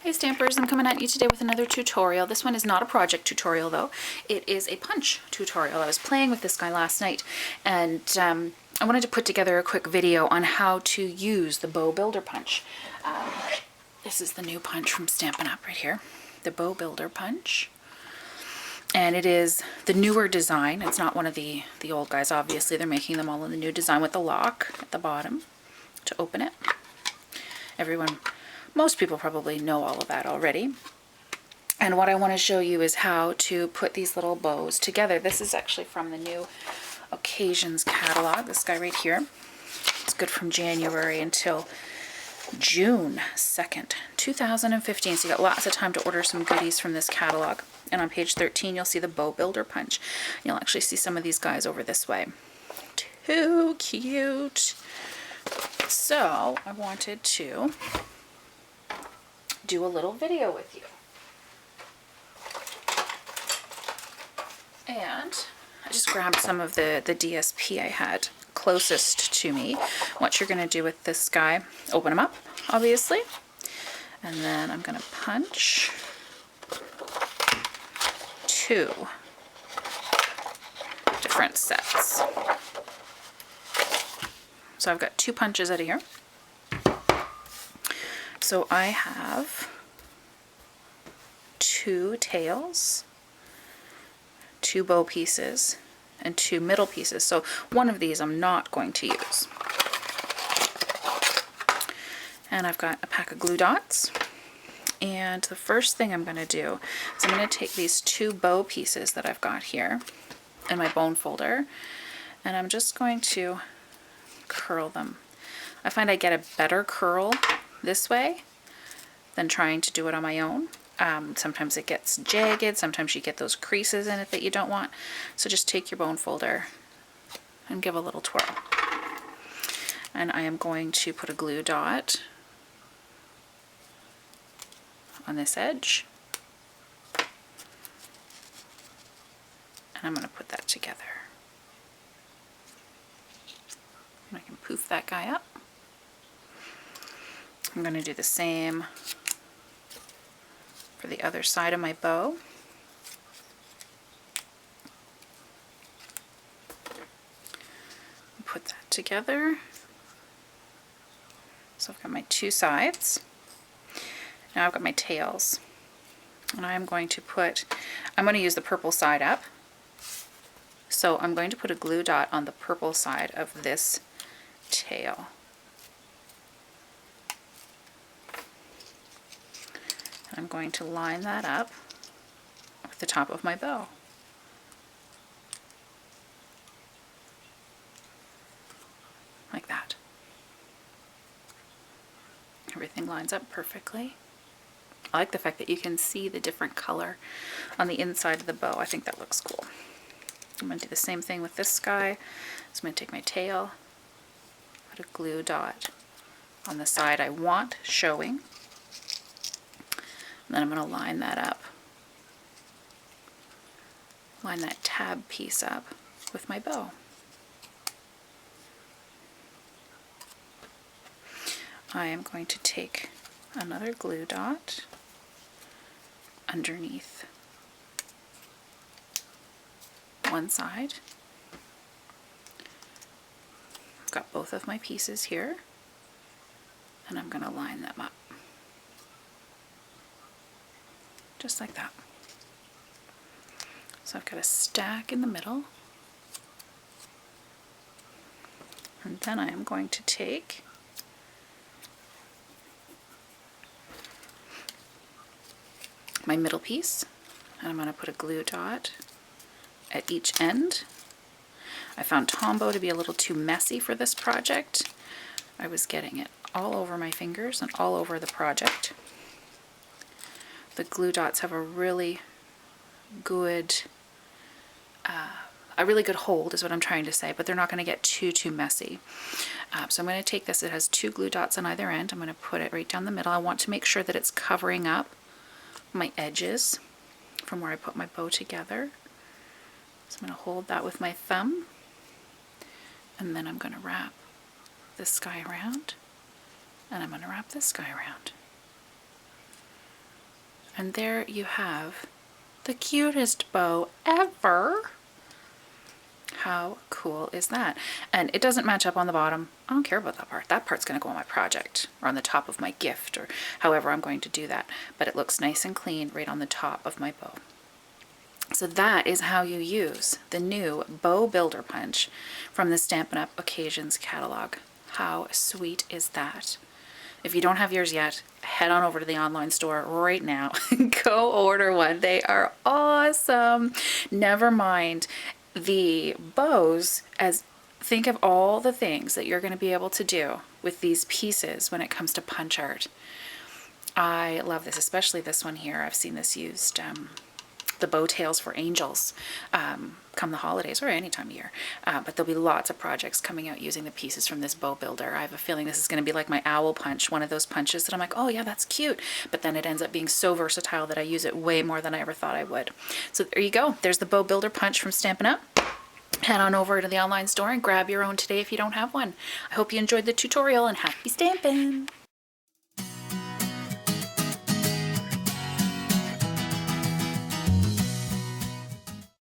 Hey Stampers, I'm coming at you today with another tutorial. This one is not a project tutorial though. It is a punch tutorial. I was playing with this guy last night and I wanted to put together a quick video on how to use the Bow Builder punch. This is the new punch from Stampin' Up! Right here, the Bow Builder punch. And it is the newer design. It's not one of the old guys, obviously. They're making them all in the new design with the lock at the bottom to open it. Most people probably know all of that already. And what I want to show you is how to put these little bows together. This is actually from the new Occasions catalog. This guy right here. It's good from January until June 2nd, 2015. So you got lots of time to order some goodies from this catalog. And on page 13, you'll see the Bow Builder punch. You'll actually see some of these guys over this way. Too cute. So I wanted to do a little video with you. And I just grabbed some of the DSP I had closest to me. What you're going to do with this guy, open them up, obviously. And then I'm going to punch two different sets. So I've got two punches out of here. So I have two tails, two bow pieces, and two middle pieces. So one of these I'm not going to use. And I've got a pack of glue dots. And the first thing I'm going to do is I'm going to take these two bow pieces that I've got here in my bone folder, and I'm just going to curl them. I find I get a better curl this way than trying to do it on my own. Sometimes it gets jagged, sometimes you get those creases in it that you don't want. So just take your bone folder and give a little twirl. And I am going to put a glue dot on this edge. And I'm going to put that together. And I can poof that guy up. I'm going to do the same for the other side of my bow. Put that together. So I've got my two sides. Now I've got my tails. And I'm going to use the purple side up. So I'm going to put a glue dot on the purple side of this tail. I'm going to line that up with the top of my bow. Like that. Everything lines up perfectly. I like the fact that you can see the different color on the inside of the bow. I think that looks cool. I'm going to do the same thing with this guy. So I'm going to take my tail, put a glue dot on the side I want showing. And then I'm going to line that up. Line that tab piece up with my bow. I am going to take another glue dot underneath one side. I've got both of my pieces here, and I'm going to line them up. Just like that. So I've got a stack in the middle. And then I am going to take my middle piece, and I'm going to put a glue dot at each end. I found Tombow to be a little too messy for this project. I was getting it all over my fingers and all over the project. The glue dots have a really good hold is what I'm trying to say, but they're not going to get too messy. So I'm going to take this, it has two glue dots on either end. I'm going to put it right down the middle. I want to make sure that it's covering up my edges from where I put my bow together. So I'm going to hold that with my thumb, and then I'm going to wrap this guy around, and I'm going to wrap this guy around. And there you have the cutest bow ever. How cool is that? And it doesn't match up on the bottom. I don't care about that part. That part's going to go on my project or on the top of my gift or however I'm going to do that. But it looks nice and clean right on the top of my bow. So that is how you use the new Bow Builder Punch from the Stampin' Up! Occasions catalog. How sweet is that? If you don't have yours yet, head on over to the online store right now and go order one. They are awesome. Never mind the bows, as think of all the things that you're going to be able to do with these pieces when it comes to punch art. I love this, especially this one here. I've seen this used, the bow tails for angels, come the holidays or any time of year. But there'll be lots of projects coming out using the pieces from this bow builder. I have a feeling this is going to be like my owl punch, one of those punches that I'm like, oh yeah, that's cute. But then it ends up being so versatile that I use it way more than I ever thought I would. So there you go. There's the Bow Builder Punch from Stampin' Up! Head on over to the online store and grab your own today if you don't have one. I hope you enjoyed the tutorial and happy stamping!